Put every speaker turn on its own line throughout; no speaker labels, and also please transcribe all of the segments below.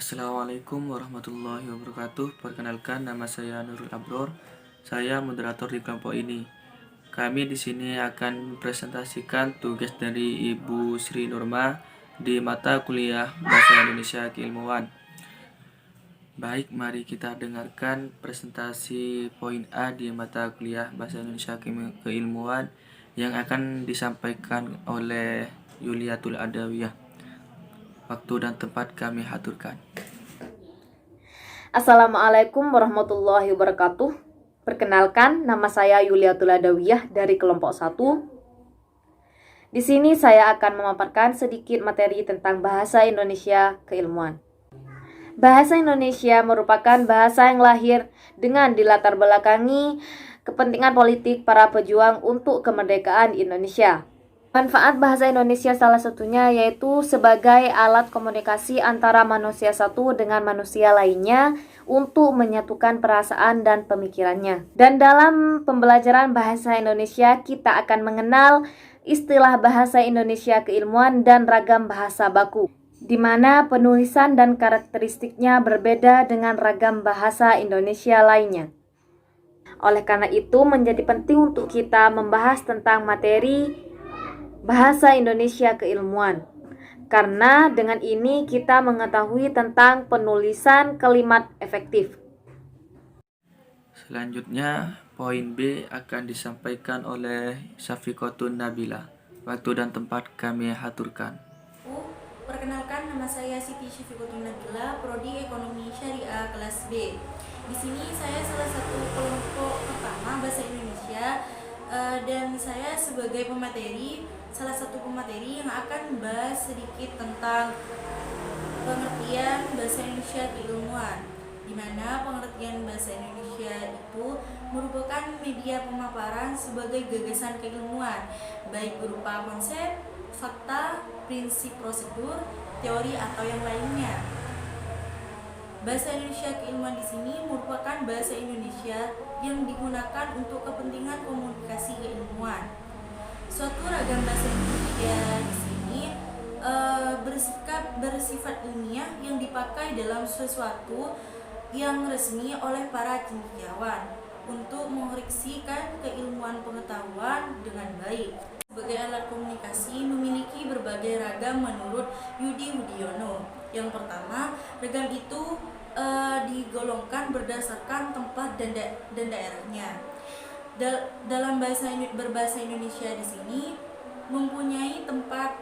Assalamualaikum warahmatullahi wabarakatuh. Perkenalkan, nama saya Nurul Abror. Saya moderator di kelompok ini. Kami di sini akan mempresentasikan tugas dari Ibu Sri Nurma di mata kuliah Bahasa Indonesia Keilmuan. Baik, mari kita dengarkan presentasi poin A di mata kuliah Bahasa Indonesia Keilmuan yang akan disampaikan oleh Yuliatul Adawiyah. Waktu dan tempat kami aturkan.
Assalamualaikum warahmatullahi wabarakatuh. Perkenalkan, nama saya Yuliatul Adawiyah dari kelompok 1. Di sini saya akan memaparkan sedikit materi tentang bahasa Indonesia keilmuan. Bahasa Indonesia merupakan bahasa yang lahir dengan dilatar belakangi kepentingan politik para pejuang untuk kemerdekaan Indonesia. Manfaat bahasa Indonesia salah satunya yaitu sebagai alat komunikasi antara manusia satu dengan manusia lainnya untuk menyatukan perasaan dan pemikirannya. Dan dalam pembelajaran bahasa Indonesia kita akan mengenal istilah bahasa Indonesia keilmuan dan ragam bahasa baku, di mana penulisan dan karakteristiknya berbeda dengan ragam bahasa Indonesia lainnya. Oleh karena itu menjadi penting untuk kita membahas tentang materi bahasa Indonesia keilmuan, karena dengan ini kita mengetahui tentang penulisan kalimat efektif.
Selanjutnya, poin B akan disampaikan oleh Syafiqotun Nabila. Waktu dan tempat kami aturkan.
Perkenalkan, nama saya Siti Syafiqotun Nabila, Prodi Ekonomi Syariah kelas B. Di sini saya salah satu kelompok pertama bahasa Indonesia dan saya sebagai salah satu pemateri yang akan membahas sedikit tentang pengertian bahasa Indonesia keilmuan, di mana pengertian bahasa Indonesia itu merupakan media pemaparan sebagai gagasan keilmuan, baik berupa konsep, fakta, prinsip, prosedur, teori atau yang lainnya. Bahasa Indonesia keilmuan di sini merupakan bahasa Indonesia yang digunakan untuk kepentingan komunikasi keilmuan. Suatu ragam bahasa Indonesia di sini bersifat ilmiah yang dipakai dalam sesuatu yang resmi oleh para cendekiawan untuk mengoreksikan keilmuan pengetahuan dengan baik. Sebagai alat komunikasi memiliki berbagai ragam menurut Yudi Wudiono. Yang pertama, ragam itu digolongkan berdasarkan tempat dan daerahnya. Dalam berbahasa Indonesia di sini mempunyai tempat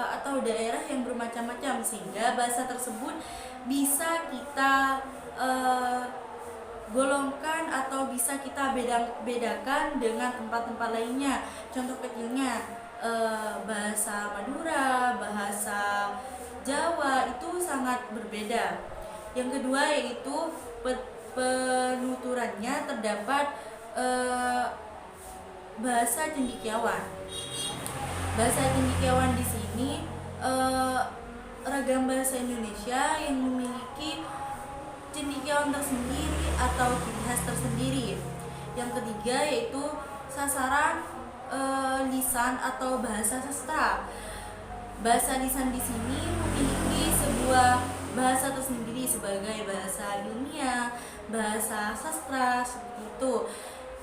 atau daerah yang bermacam-macam, sehingga bahasa tersebut bisa kita golongkan atau bisa kita bedakan dengan tempat-tempat lainnya. Contoh kecilnya bahasa Madura, bahasa Jawa itu sangat berbeda. Yang kedua yaitu penuturannya terdapat bahasa cendekiawan. Bahasa cendekiawan di sini ragam bahasa Indonesia yang memiliki cendekiawan tersendiri atau ciri khas tersendiri. Yang ketiga yaitu sasaran lisan atau bahasa sastra. Bahasa lisan di sini memiliki sebuah bahasa tersendiri sebagai bahasa ilmiah, bahasa sastra, seperti itu.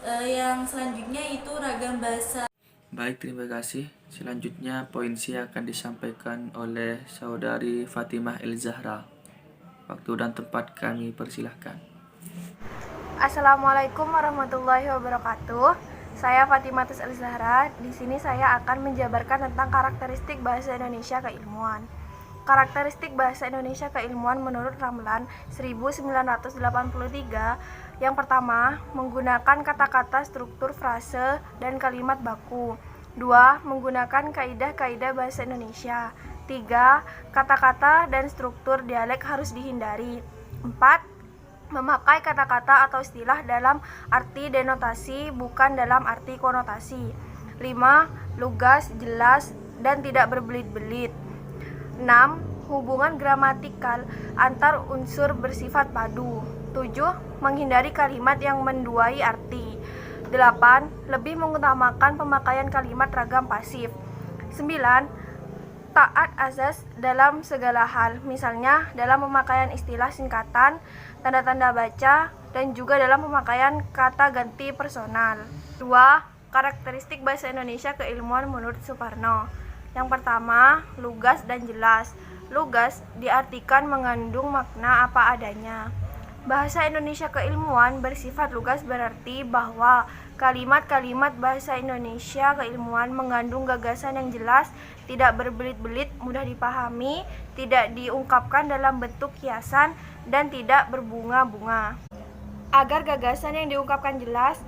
Yang selanjutnya itu ragam bahasa.
Baik, terima kasih. Selanjutnya, poin C akan disampaikan oleh Saudari Fatimah El-Zahra. Waktu dan tempat kami persilahkan.
Assalamualaikum warahmatullahi wabarakatuh. Saya Fatimah El-Zahra. Di sini saya akan menjabarkan tentang karakteristik bahasa Indonesia keilmuan. Karakteristik bahasa Indonesia keilmuan menurut Ramlan 1983. Yang pertama, menggunakan kata-kata, struktur, frase, dan kalimat baku. 2. Menggunakan kaidah-kaidah bahasa Indonesia. 3. Kata-kata dan struktur dialek harus dihindari. 4. Memakai kata-kata atau istilah dalam arti denotasi, bukan dalam arti konotasi. 5. Lugas, jelas, dan tidak berbelit-belit. 6. Hubungan gramatikal antar unsur bersifat padu. 7. Menghindari kalimat yang menduai arti. 8. Lebih mengutamakan pemakaian kalimat ragam pasif. 9. taat azas dalam segala hal, misalnya dalam pemakaian istilah singkatan, tanda-tanda baca, dan juga dalam pemakaian kata ganti personal. 2. Karakteristik bahasa Indonesia keilmuan menurut Suparno. Yang pertama, lugas dan jelas. Lugas diartikan mengandung makna apa adanya. Bahasa Indonesia keilmuan bersifat lugas berarti bahwa kalimat-kalimat bahasa Indonesia keilmuan mengandung gagasan yang jelas, tidak berbelit-belit, mudah dipahami, tidak diungkapkan dalam bentuk hiasan, dan tidak berbunga-bunga. Agar gagasan yang diungkapkan jelas,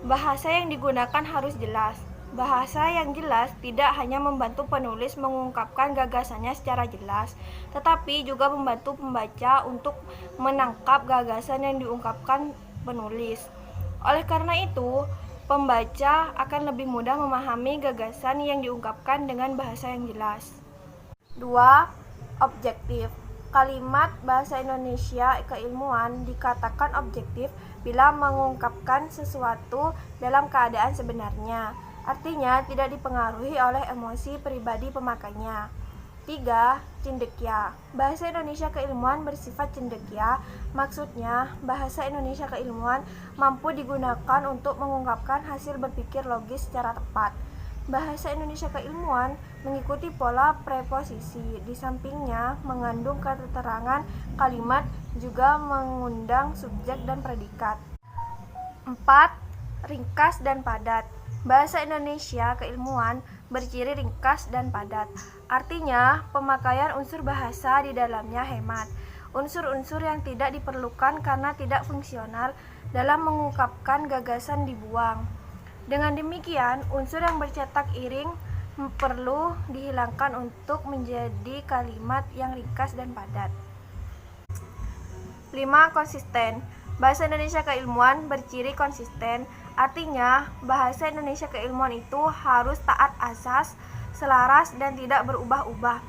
bahasa yang digunakan harus jelas. Bahasa yang jelas tidak hanya membantu penulis mengungkapkan gagasannya secara jelas, tetapi juga membantu pembaca untuk menangkap gagasan yang diungkapkan penulis. Oleh karena itu, pembaca akan lebih mudah memahami gagasan yang diungkapkan dengan bahasa yang jelas. 2. Objektif. Kalimat bahasa Indonesia keilmuan dikatakan objektif bila mengungkapkan sesuatu dalam keadaan sebenarnya. Artinya tidak dipengaruhi oleh emosi pribadi pemakainya. 3. Cendekia. Bahasa Indonesia keilmuan bersifat cendekia, maksudnya bahasa Indonesia keilmuan mampu digunakan untuk mengungkapkan hasil berpikir logis secara tepat. Bahasa Indonesia keilmuan mengikuti pola preposisi, di sampingnya mengandung keterangan kalimat juga mengundang subjek dan predikat. 4. Ringkas dan padat. Bahasa Indonesia keilmuan berciri ringkas dan padat. Artinya, pemakaian unsur bahasa di dalamnya hemat. Unsur-unsur yang tidak diperlukan karena tidak fungsional dalam mengungkapkan gagasan dibuang. Dengan demikian, unsur yang bercetak iring perlu dihilangkan untuk menjadi kalimat yang ringkas dan padat. 5. Konsisten. Bahasa Indonesia keilmuan berciri konsisten, artinya bahasa Indonesia keilmuan itu harus taat asas, selaras, dan tidak berubah-ubah.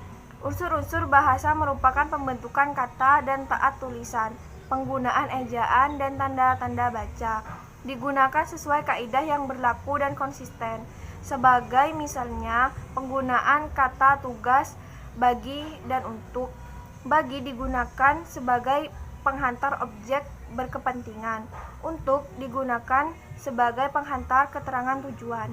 Unsur-unsur bahasa merupakan pembentukan kata dan taat tulisan, penggunaan ejaan dan tanda-tanda baca. Digunakan sesuai kaidah yang berlaku dan konsisten, sebagai misalnya penggunaan kata tugas, bagi, dan untuk. Bagi digunakan sebagai penghantar objek berkepentingan, untuk digunakan sebagai penghantar keterangan tujuan.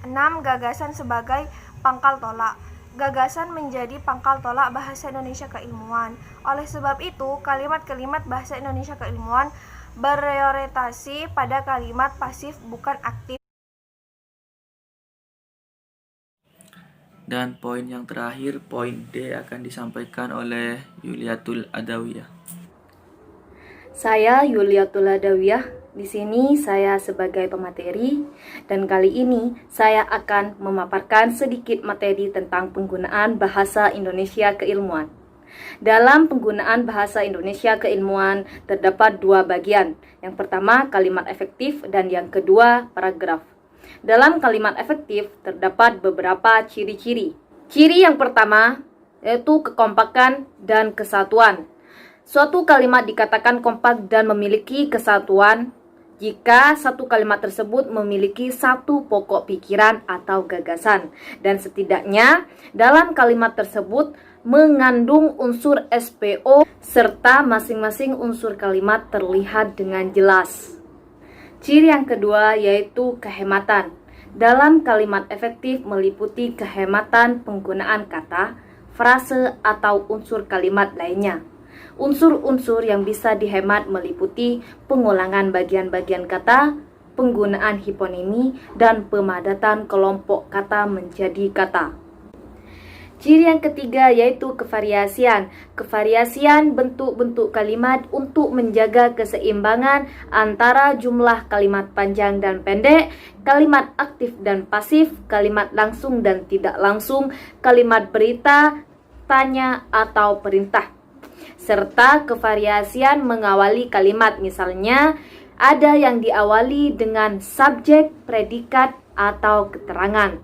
6. Gagasan sebagai pangkal tolak. Gagasan menjadi pangkal tolak bahasa Indonesia keilmuan. Oleh sebab itu, kalimat-kalimat bahasa Indonesia keilmuan berorientasi pada kalimat pasif bukan aktif.
Dan poin yang terakhir, poin D, akan disampaikan oleh Yuliatul Adawiyah.
Saya Yuliatul Adawiyah. Di sini saya sebagai pemateri, dan kali ini saya akan memaparkan sedikit materi tentang penggunaan bahasa Indonesia keilmuan. Dalam penggunaan bahasa Indonesia keilmuan terdapat dua bagian. Yang pertama kalimat efektif dan yang kedua paragraf. Dalam kalimat efektif terdapat beberapa ciri-ciri. Ciri yang pertama yaitu kekompakan dan kesatuan. Suatu kalimat dikatakan kompak dan memiliki kesatuan jika satu kalimat tersebut memiliki satu pokok pikiran atau gagasan, dan setidaknya dalam kalimat tersebut mengandung unsur SPO serta masing-masing unsur kalimat terlihat dengan jelas. Ciri yang kedua yaitu kehematan. Dalam kalimat efektif meliputi kehematan penggunaan kata, frase, atau unsur kalimat lainnya. Unsur-unsur yang bisa dihemat meliputi pengulangan bagian-bagian kata, penggunaan hiponimi, dan pemadatan kelompok kata menjadi kata. Ciri yang ketiga yaitu kevariasian. Kevariasian bentuk-bentuk kalimat untuk menjaga keseimbangan antara jumlah kalimat panjang dan pendek, kalimat aktif dan pasif, kalimat langsung dan tidak langsung, kalimat berita, tanya, atau perintah. Serta kevariasian mengawali kalimat, misalnya ada yang diawali dengan subjek, predikat, atau keterangan.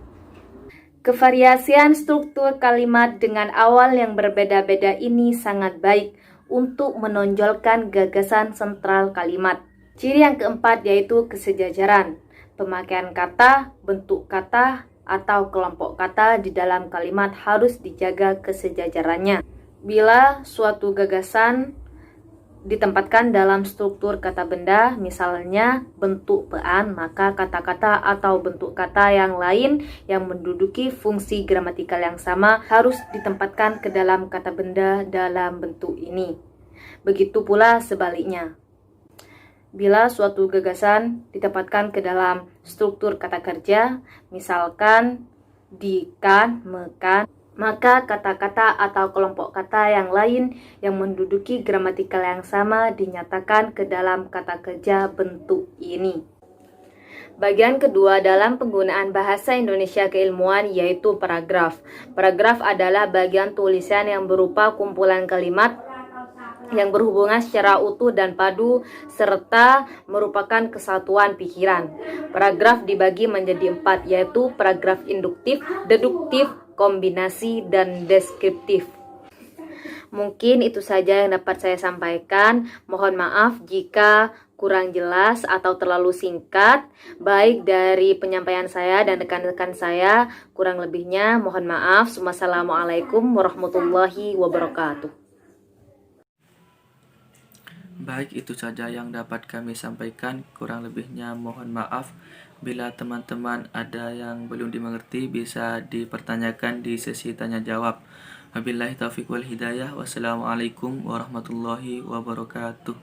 Kevariasian struktur kalimat dengan awal yang berbeda-beda ini sangat baik untuk menonjolkan gagasan sentral kalimat. Ciri yang keempat yaitu kesejajaran. Pemakaian kata, bentuk kata, atau kelompok kata di dalam kalimat harus dijaga kesejajarannya. Bila suatu gagasan ditempatkan dalam struktur kata benda, misalnya bentuk pean, maka kata-kata atau bentuk kata yang lain yang menduduki fungsi gramatikal yang sama harus ditempatkan ke dalam kata benda dalam bentuk ini. Begitu pula sebaliknya. Bila suatu gagasan ditempatkan ke dalam struktur kata kerja, misalkan dikan, mekan, maka kata-kata atau kelompok kata yang lain yang menduduki gramatikal yang sama dinyatakan ke dalam kata kerja bentuk ini. Bagian kedua dalam penggunaan bahasa Indonesia keilmuan yaitu paragraf. Paragraf adalah bagian tulisan yang berupa kumpulan kalimat yang berhubungan secara utuh dan padu serta merupakan kesatuan pikiran. Paragraf dibagi menjadi 4, yaitu paragraf induktif, deduktif, kombinasi, dan deskriptif. Mungkin itu saja yang dapat saya sampaikan. Mohon maaf jika kurang jelas atau terlalu singkat, baik dari penyampaian saya dan rekan-rekan saya. Kurang lebihnya mohon maaf. Wassalamualaikum warahmatullahi wabarakatuh.
Baik, itu saja yang dapat kami sampaikan. Kurang lebihnya mohon maaf. Bila teman-teman ada yang belum dimengerti, bisa dipertanyakan di sesi tanya jawab. Wabillahi taufiq wal hidayah. Wassalamualaikum warahmatullahi wabarakatuh.